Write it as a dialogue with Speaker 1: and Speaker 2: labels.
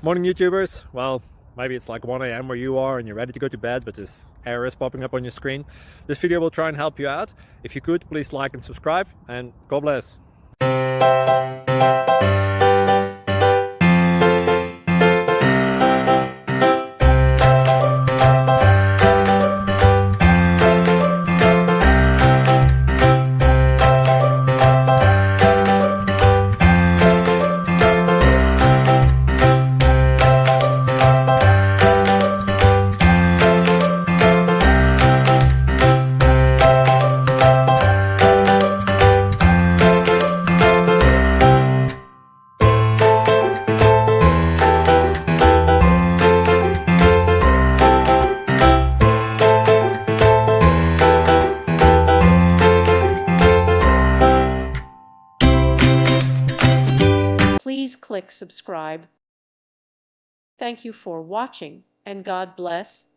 Speaker 1: Morning YouTubers. Well, maybe it's like 1 a.m. where you are and you're ready to go to bed, but this error is popping up on your screen. This video will try and help you out. If you could, please like and subscribe, and God bless.
Speaker 2: Please click subscribe. Thank you for watching, and God bless.